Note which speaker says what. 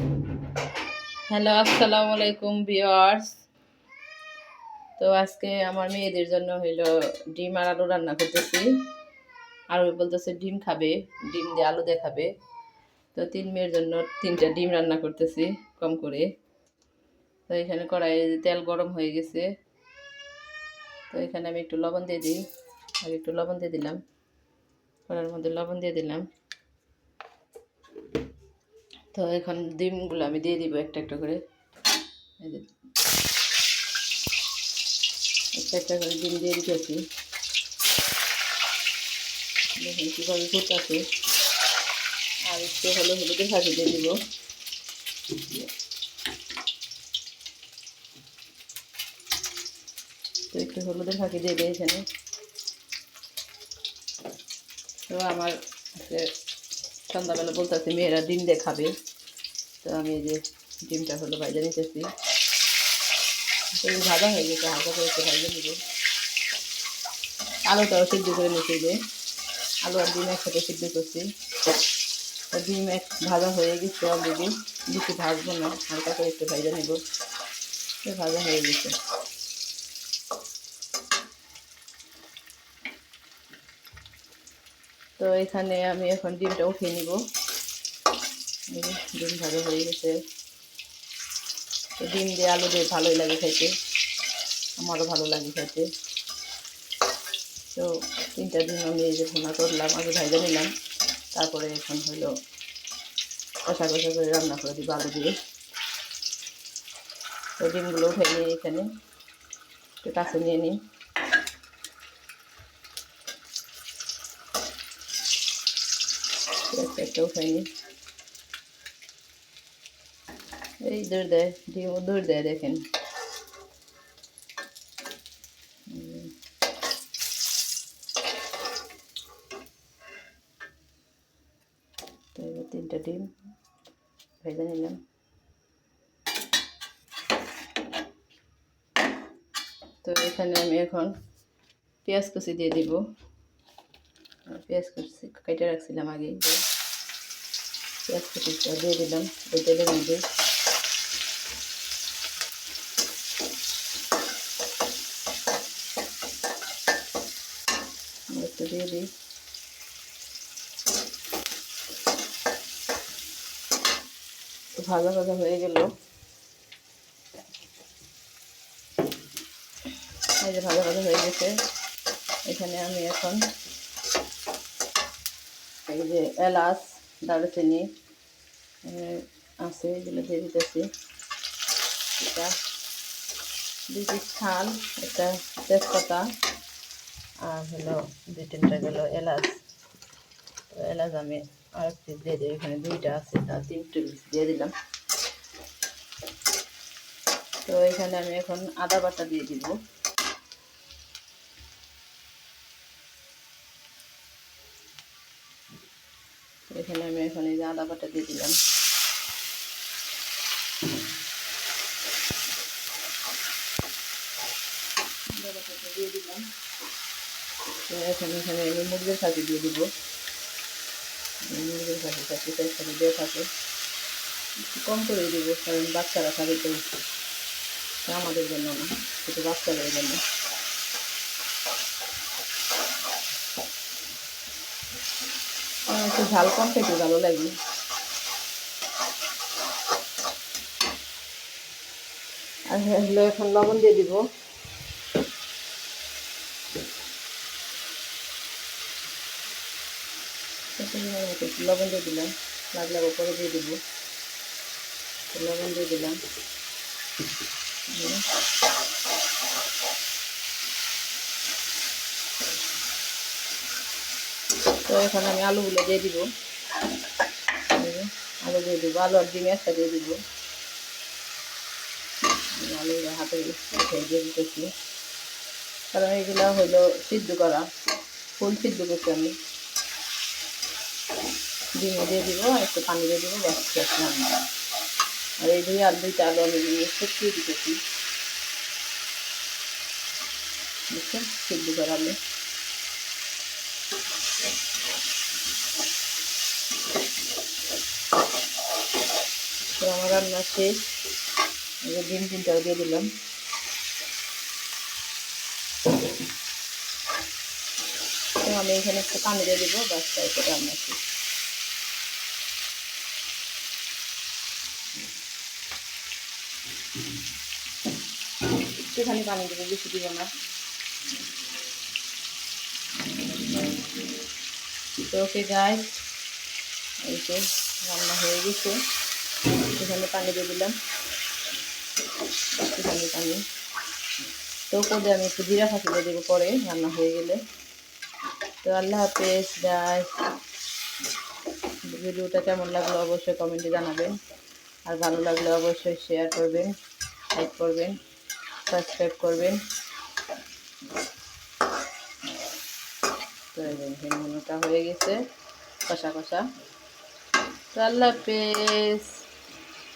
Speaker 1: Hello, আসসালামু আলাইকুম viewers. তো আজকে আমার মেয়েদের জন্য হইলো ডিম আর আলু রান্না করতেছি। আর বলতেছে ডিম খাবে, ডিম দিয়ে আলু দিয়ে খাবে। তো 3 মেয়ের জন্য 3টা ডিম রান্না করতেছি কম করে। তো এখানে কড়াইয়ে তেল গরম হয়ে গেছে। তো এখানে আমি একটু লবণ দিয়ে দিই। আর একটু লবণ দিয়ে দিলাম। কড়াইয়ের মধ্যে লবণ দিয়ে দিলাম। তো এখন ডিমগুলো আমি দিয়ে দিব একটা একটা করে। এই যে একটা একটা করে ডিম দিয়ে দিতেছি। দেখুন কীভাবে ফুটতেছে। আর একটু হলুদের ফাঁকি দিয়ে দিব। তো একটু হলুদের ফাঁকি দিয়ে দিই এখানে। তো আমার সন্ধ্যাবেলা বলতেছে মেয়েরা ডিম দিয়ে খাবে। তো আমি এই যে ডিমটা ভাজা নিতেছি। তো ভাজা হয়ে গেছে, হালকা করে একটু ভাজা নিব। আলুটাও সিদ্ধ করে নিতে, যে আলু আর ডিম একসাথে সিদ্ধ করছি। তো ডিম ভাজা হয়ে গেছে অলরেডি, বেশি ভাজবো না, হালকা করে একটু ভাজা নেব। তো ভাজা হয়ে গেছে। তো এখানে আমি এখন ডিমটা উঠিয়ে নিব। ডিম ভাজা হয়ে গেছে। তো ডিম দিয়ে আলু দিয়ে ভালোই লাগে খাইতে, আমারও ভালো লাগে খাইতে। তো 3টা ডিম আমি এই যে ভুনা করলাম, আগে ভাজা নিলাম। তারপরে এখন হলো কষা কষা করে রান্না করে দিব আলু দিয়ে। তো ডিমগুলো উঠে নিয়ে এখানে একটু কাছে নিয়ে নিই। একটা উঠে নিই। এই দূর দেয়, ডিমও দূর দেয়, দেখেন। তো এবার 3টা ডিম ভেজে নিলাম। তো এখানে আমি এখন পেঁয়াজ কুচি দিয়ে দিব। পেঁয়াজ কুচি কেটে রাখছিলাম আগেই, পেঁয়াজ কুচিটা দিয়ে দিলাম ওই তেলের মধ্যে। একটু দিয়ে দিই। ভাজা ভাজা হয়ে গেল। এই যে ভাজা ভাজা হয়ে গেছে। এখানে আমি এখন এই যে এলাচ, দারুচিনি আছে, এগুলো দিয়ে দিতেছি। এটা 2 পিস ছাল, একটা তেজপাতা, আর হলো 2-3টা গেলো এলাচ। তো এলাচ আমি আর এক পিস দিয়ে দিই, এখানে 2টা আছে, তার 3টে পিস দিয়ে দিলাম। তো এখানে আমি এখন আদা বাটা দিয়ে দিব। এখানে আমি এখন এই যে আদা বাটা দিয়ে দিলাম। আদা বাটাটা দিয়ে দিলাম। তো এখানে আমি মুরগির খাসি দিয়ে দিব। মুরগির খাসিটা একসাথে দিয়ে থাকে, একটু কম করে দিব, কারণ বাচ্চারা খাবে। তো আমাদের জন্য না, শুধু বাচ্চাদের জন্য। একটু ঝাল কম খেতে ভালো লাগে। আর হলো এখন লবণ দিয়ে দিব। লবণ দিয়ে দিলাম, লাগলে উপরে দিয়ে দিব। লবণ দিয়ে দিলাম। তো এখন আমি আলুগুলো দিয়ে দিব। আলু দিয়ে দিব, আলু আর ডিম একটা দিয়ে দিব। আলুগুলো হাতে উঠে দিয়ে দিতেছি, কারণ এগুলো হলো সিদ্ধ করা, ফুল সিদ্ধ করছি আমি। ডিমও দিয়ে দিব, আর একটু পানি দিয়ে দিব, ব্যাস আর এই 2টা আলু আমি শুকিয়ে দিতেছি। বুঝছেন, সিদ্ধ করা আলু। তো রান্না শেষ। ডিম তিনটাও দিয়ে দিলাম। তো আমি এখানে একটু পানি দিয়ে দিব, বাচ্চা এটা রান্না শেষ। একটুখানি পানি দেবো, বেশি দিব না। তো ওকে গাইস, এই যে রান্না হয়ে গেছে। এখানে পানি দিয়ে দিলাম, একটুখানি পানি। তো পরে আমি একটু জিরা ফাঁসিয়ে দেবো পরে রান্না হয়ে গেলে। তো আল্লাহ হাফেজ গাইস। ভিডিওটা কেমন লাগলো অবশ্যই কমেন্টে জানাবেন, আর ভালো লাগলে অবশ্যই শেয়ার করবেন, লাইক করবেন, সাবস্ক্রাইব করবেন। তো এই মনোটা হয়ে গেছে কষা কষা। তো আল্লাহ হাফেজ।